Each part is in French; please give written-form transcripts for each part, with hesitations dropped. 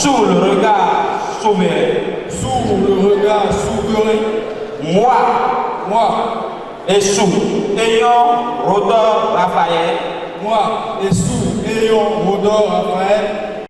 sous le regard souverain. Sous le regard souverain. Moi. Et sous ayant Rodor Raphaël. Moi. Et sous ayant Rodor Raphaël.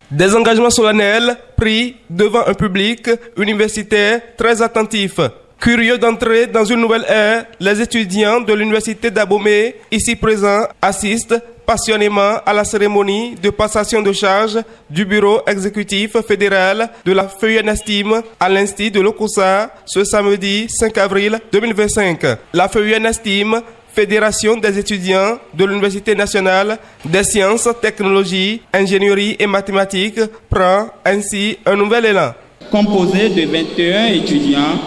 Des engagements solennels pris devant un public universitaire très attentif. Curieux d'entrer dans une nouvelle ère, les étudiants de l'université d'Abomey, ici présents, assistent passionnément à la cérémonie de passation de charge du bureau exécutif fédéral de la FEUNESTIM à l'Institut de l'Okossa ce samedi 5 avril 2025. La FEUNESTIM, Fédération des étudiants de l'Université nationale des sciences, technologies, ingénierie et mathématiques, prend ainsi un nouvel élan. Composée de 21 étudiants,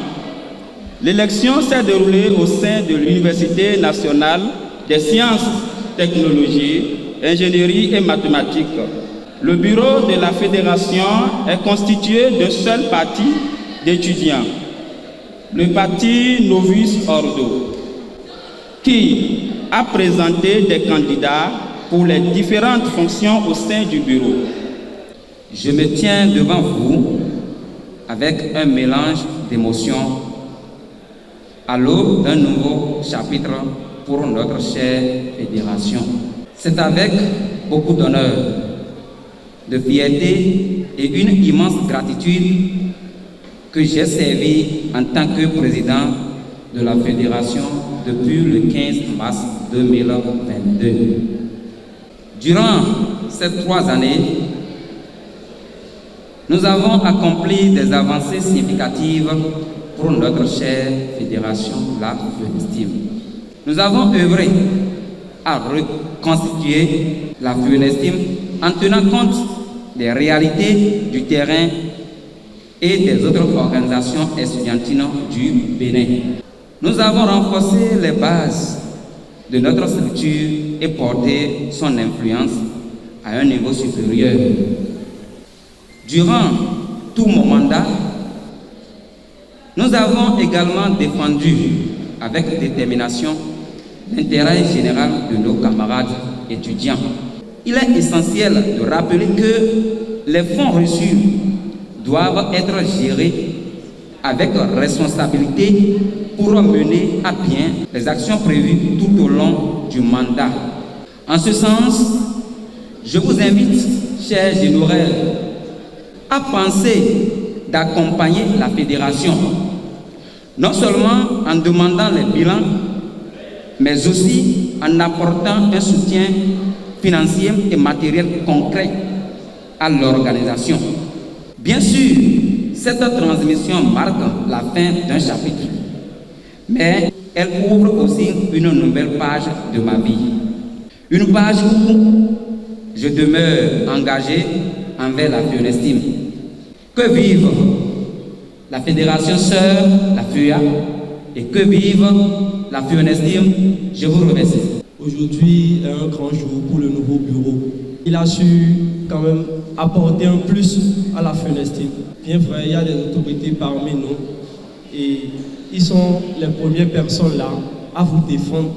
l'élection s'est déroulée au sein de l'Université nationale des sciences, technologies, ingénierie et mathématiques. Le bureau de la fédération est constitué d'un seul parti d'étudiants, le parti Novus Ordo, qui a présenté des candidats pour les différentes fonctions au sein du bureau. Je me tiens devant vous avec un mélange d'émotions à l'aube d'un nouveau chapitre pour notre chère fédération. C'est avec beaucoup d'honneur, de fierté et une immense gratitude que j'ai servi en tant que président de la fédération depuis le 15 mars 2022. Durant ces 3 années, nous avons accompli des avancées significatives pour notre chère fédération, la FEUNESTIM. Nous avons œuvré à reconstituer la FEUNESTIM en tenant compte des réalités du terrain et des autres organisations estudiantines du Bénin. Nous avons renforcé les bases de notre structure et porté son influence à un niveau supérieur. Durant tout mon mandat, nous avons également défendu avec détermination l'intérêt général de nos camarades étudiants. Il est essentiel de rappeler que les fonds reçus doivent être gérés avec responsabilité pour mener à bien les actions prévues tout au long du mandat. En ce sens, je vous invite, chers honoraires, à penser d'accompagner la fédération, non seulement en demandant les bilans, mais aussi en apportant un soutien financier et matériel concret à l'organisation. Bien sûr, cette transmission marque la fin d'un chapitre, mais elle ouvre aussi une nouvelle page de ma vie. Une page où je demeure engagé envers la FEUNESTIM. Que vive la Fédération Sœur, la FEUA, et que vive la FEUNESTIM. Je vous remercie. Aujourd'hui est un grand jour pour le nouveau bureau. Il a su quand même apporter un plus à la FEUNESTIM. Bien vrai, il y a des autorités parmi nous et ils sont les premières personnes là à vous défendre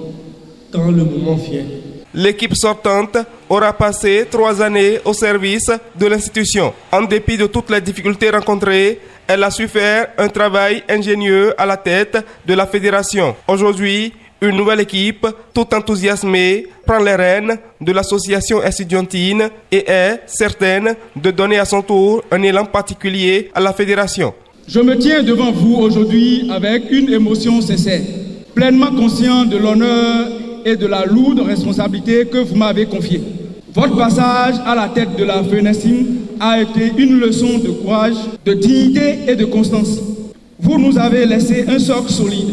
quand le moment vient. L'équipe sortante aura passé 3 années au service de l'institution. En dépit de toutes les difficultés rencontrées, elle a su faire un travail ingénieux à la tête de la fédération. Aujourd'hui, une nouvelle équipe, tout enthousiasmée, prend les rênes de l'association estudiantine et est certaine de donner à son tour un élan particulier à la fédération. Je me tiens devant vous aujourd'hui avec une émotion sincère, pleinement conscient de l'honneur et de la lourde responsabilité que vous m'avez confiée. Votre passage à la tête de la FEUNESTIM a été une leçon de courage, de dignité et de constance. Vous nous avez laissé un socle solide,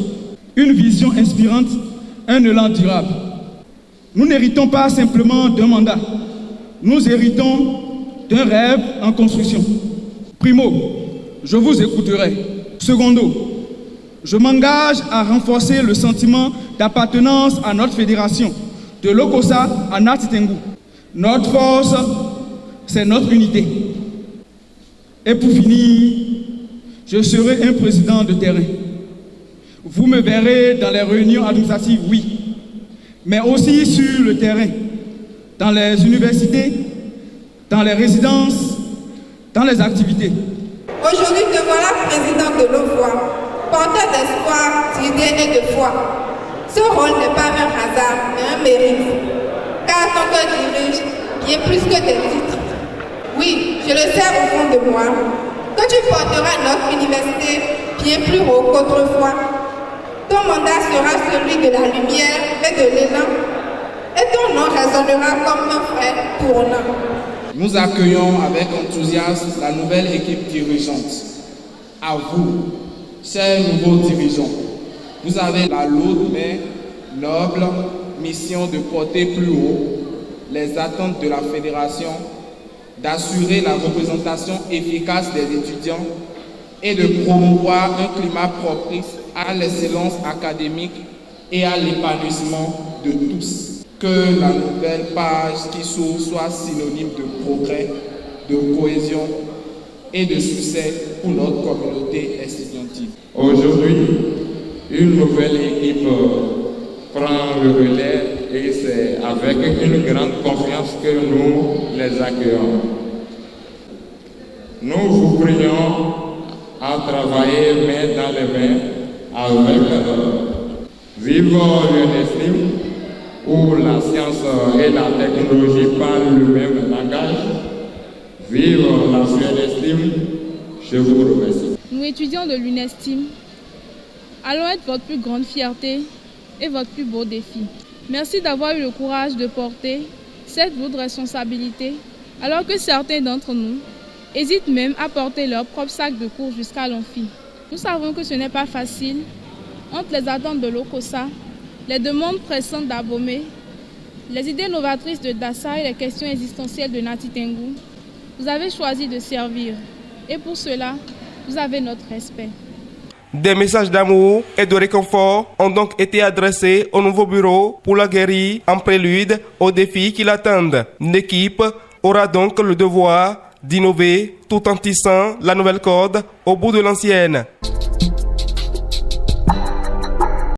une vision inspirante, un élan durable. Nous n'héritons pas simplement d'un mandat, nous héritons d'un rêve en construction. Primo, je vous écouterai. Secondo, je m'engage à renforcer le sentiment d'appartenance à notre fédération, de l'Okossa à Nati Tengou. Notre force, c'est notre unité. Et pour finir, je serai un président de terrain. Vous me verrez dans les réunions administratives, oui, mais aussi sur le terrain, dans les universités, dans les résidences, dans les activités. Aujourd'hui, te voilà président de nos voix, porteur d'espoir, d'idées et de foi. Ce rôle n'est pas un hasard, mais un mérite, car ton cœur dirige bien plus que tes titres. Oui, je le sais au fond de moi, que tu porteras notre université bien plus haut qu'autrefois. Ton mandat sera celui de la lumière et de l'élan, et ton nom résonnera comme un frère tournant. Nous accueillons avec enthousiasme la nouvelle équipe dirigeante. À vous, chers nouveaux dirigeants, vous avez la lourde mais noble mission de porter plus haut les attentes de la fédération, d'assurer la représentation efficace des étudiants et de promouvoir un climat propice à l'excellence académique et à l'épanouissement de tous. Que la nouvelle page qui s'ouvre soit synonyme de progrès, de cohésion et de succès pour notre communauté estudiantine. Aujourd'hui, une nouvelle équipe prend le relais et c'est avec une grande confiance que nous les accueillons. Nous vous prions à travailler main dans les mains avec Vive l'UNESTIM, où la science et la technologie parlent le même langage. Vive la UNESTIM, je vous remercie. Nous, étudiants de l'UNESTIM, allons être votre plus grande fierté et votre plus beau défi. Merci d'avoir eu le courage de porter cette lourde responsabilité, alors que certains d'entre nous hésitent même à porter leur propre sac de cours jusqu'à l'amphi. Nous savons que ce n'est pas facile. Entre les attentes de l'OCOSA, les demandes pressantes d'Abomey, les idées novatrices de Dassa et les questions existentielles de Nati Tengou, vous avez choisi de servir. Et pour cela, vous avez notre respect. Des messages d'amour et de réconfort ont donc été adressés au nouveau bureau pour la guérir en prélude aux défis qui l'attendent. L'équipe aura donc le devoir d'innover tout en tissant la nouvelle corde au bout de l'ancienne.